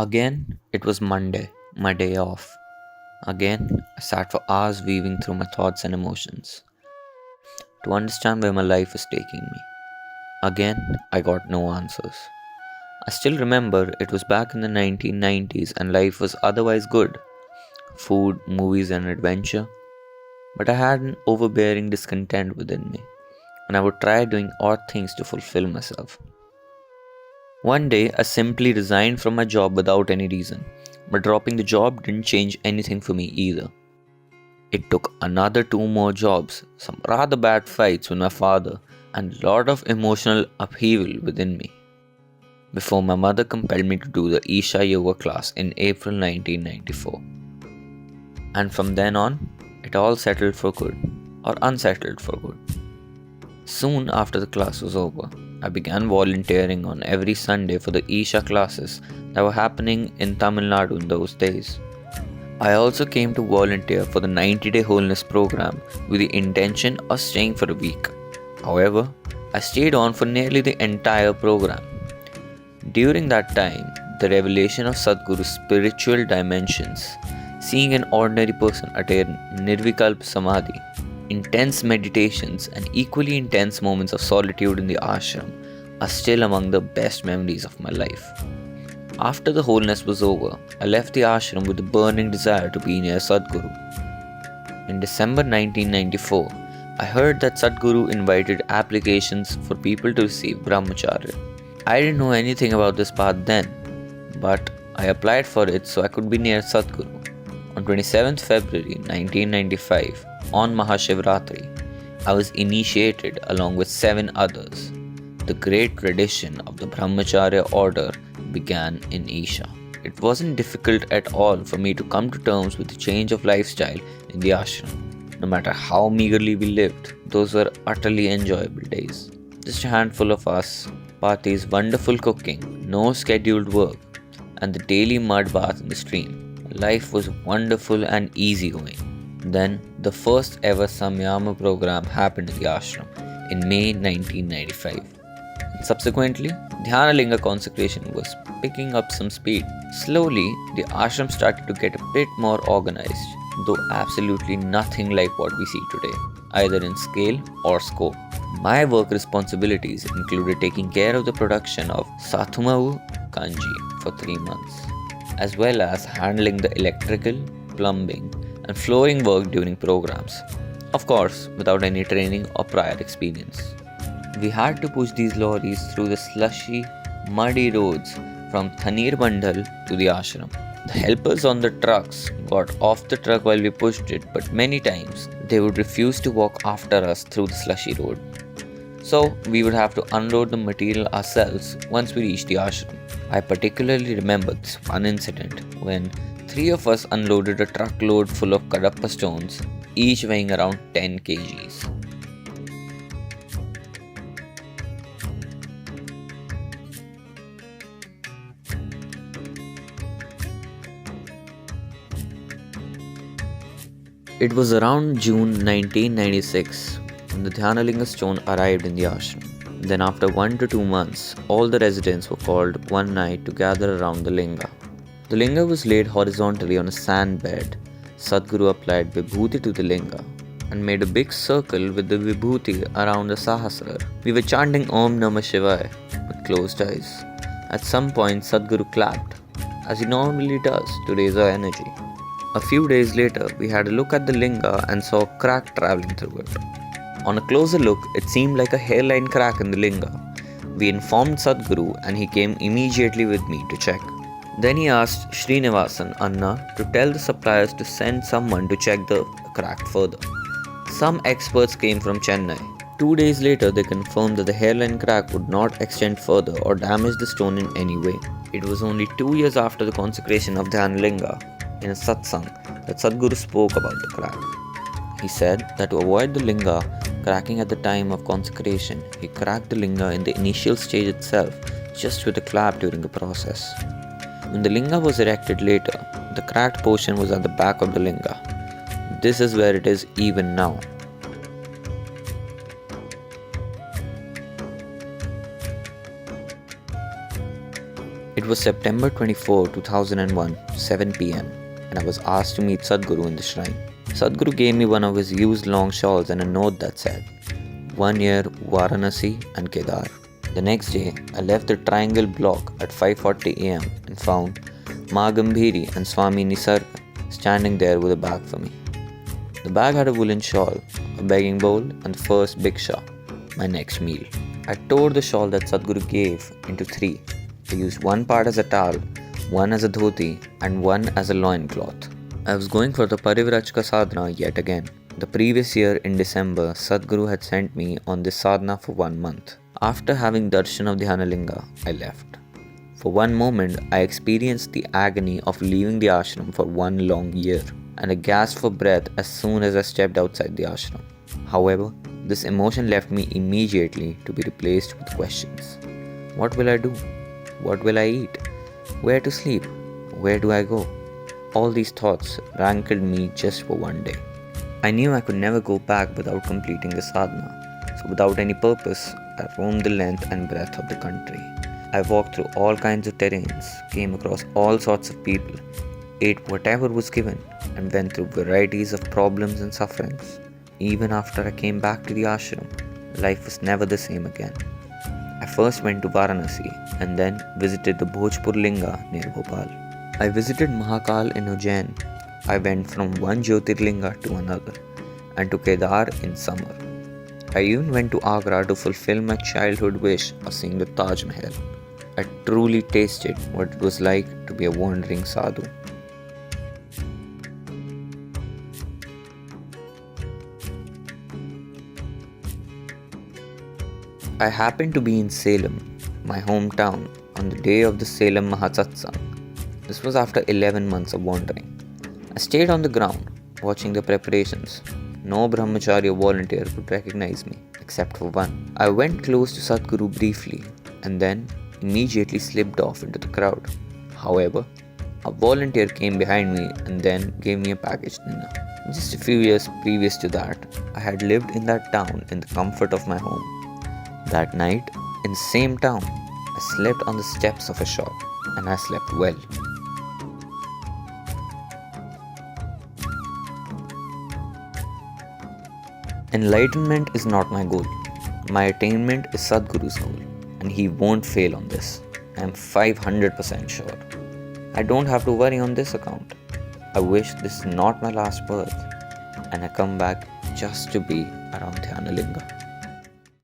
Again, it was Monday, my day off. Again, I sat for hours weaving through my thoughts and emotions to understand where my life was taking me. Again, I got no answers. I still remember it was back in the 1990s and life was otherwise good: food, movies, and adventure. But I had an overbearing discontent within me, and I would try doing odd things to fulfill myself. One day, I simply resigned from my job without any reason, but dropping the job didn't change anything for me either. It took another 2 more jobs, some rather bad fights with my father, and a lot of emotional upheaval within me before my mother compelled me to do the Isha Yoga class in April 1994. And from then on, it all settled for good, or unsettled for good. Soon after the class was over, I began volunteering on every Sunday for the Isha classes that were happening in Tamil Nadu in those days. I also came to volunteer for the 90-day wholeness program with the intention of staying for a week. However, I stayed on for nearly the entire program. During that time, the revelation of Sadhguru's spiritual dimensions, seeing an ordinary person attain Nirvikalp Samadhi, intense meditations, and equally intense moments of solitude in the ashram are still among the best memories of my life. After the wholeness was over, I left the ashram with a burning desire to be near Sadhguru. In December 1994, I heard that Sadhguru invited applications for people to receive Brahmacharya. I didn't know anything about this path then, but I applied for it so I could be near Sadhguru. On 27th February 1995, on Mahashivratri, I was initiated along with 7 others. The great tradition of the Brahmacharya order began in Isha. It wasn't difficult at all for me to come to terms with the change of lifestyle in the ashram. No matter how meagerly we lived, those were utterly enjoyable days. Just a handful of us, parties, wonderful cooking, no scheduled work, and the daily mud bath in the stream. Life was wonderful and easygoing. Then, the first ever Samyama program happened in the ashram in May 1995. Subsequently, Dhyanalinga consecration was picking up some speed. Slowly, the ashram started to get a bit more organized, though absolutely nothing like what we see today, either in scale or scope. My work responsibilities included taking care of the production of Sathumavu Kanji for 3 months, as well as handling the electrical, plumbing, and flooring work during programs. Of course, without any training or prior experience. We had to push these lorries through the slushy, muddy roads from Thanir Bandhal to the ashram. The helpers on the trucks got off the truck while we pushed it, but many times they would refuse to walk after us through the slushy road. So we would have to unload the material ourselves once we reached the ashram. I particularly remember this one incident when 3 of us unloaded a truckload full of Kadappa stones, each weighing around 10 kgs. It was around June 1996 when the Dhyanalinga stone arrived in the ashram. Then after 1 to 2 months, all the residents were called one night to gather around the linga. The linga was laid horizontally on a sand bed. Sadhguru applied vibhuti to the linga and made a big circle with the vibhuti around the sahasrar. We were chanting Om Namah Shivaya with closed eyes. At some point, Sadhguru clapped, as he normally does to raise our energy. A few days later, we had a look at the linga and saw a crack travelling through it. On a closer look, it seemed like a hairline crack in the linga. We informed Sadhguru and he came immediately with me to check. Then he asked Srinivasan Anna to tell the suppliers to send someone to check the crack further. Some experts came from Chennai. 2 days later, they confirmed that the hairline crack would not extend further or damage the stone in any way. It was only 2 years after the consecration of Dhyanalinga in a satsang that Sadhguru spoke about the crack. He said that to avoid the linga cracking at the time of consecration, he cracked the linga in the initial stage itself, just with a clap during the process. When the linga was erected later, the cracked portion was at the back of the linga. This is where it is even now. It was September 24, 2001, 7 pm, and I was asked to meet Sadhguru in the shrine. Sadhguru gave me one of his used long shawls and a note that said, 1 year Varanasi and Kedar. The next day, I left the triangle block at 5:40 am and found Ma Gambhiri and Swami Nirvichara standing there with a bag for me. The bag had a woolen shawl, a begging bowl, and the first bhiksha, my next meal. I tore the shawl that Sadhguru gave into three. I used one part as a towel, one as a dhoti, and one as a loincloth. I was going for the Parivrajka sadhana yet again. The previous year in December, Sadhguru had sent me on this sadhana for 1 month. After having darshan of Dhyanalinga, I left. For one moment, I experienced the agony of leaving the ashram for 1 long year, and I gasped for breath as soon as I stepped outside the ashram. However, this emotion left me immediately to be replaced with questions. What will I do? What will I eat? Where to sleep? Where do I go? All these thoughts rankled me just for one day. I knew I could never go back without completing the sadhana, so without any purpose, I roamed the length and breadth of the country. I walked through all kinds of terrains, came across all sorts of people, ate whatever was given, and went through varieties of problems and sufferings. Even after I came back to the ashram, life was never the same again. I first went to Varanasi and then visited the Bhojpur Linga near Bhopal. I visited Mahakal in Ujjain. I went from one Jyotirlinga to another and to Kedar in summer. I even went to Agra to fulfill my childhood wish of seeing the Taj Mahal. I truly tasted what it was like to be a wandering sadhu. I happened to be in Salem, my hometown, on the day of the Salem Mahatsatsang. This was after 11 months of wandering. I stayed on the ground, watching the preparations. No Brahmacharya volunteer could recognize me, except for one. I went close to Sadhguru briefly, and then immediately slipped off into the crowd. However, a volunteer came behind me and then gave me a packaged dinner. Just a few years previous to that, I had lived in that town in the comfort of my home. That night, in the same town, I slept on the steps of a shop, and I slept well. Enlightenment is not my goal. My attainment is Sadhguru's goal, and he won't fail on this. I am 500% sure. I don't have to worry on this account. I wish this is not my last birth, and I come back just to be around Dhyanalinga.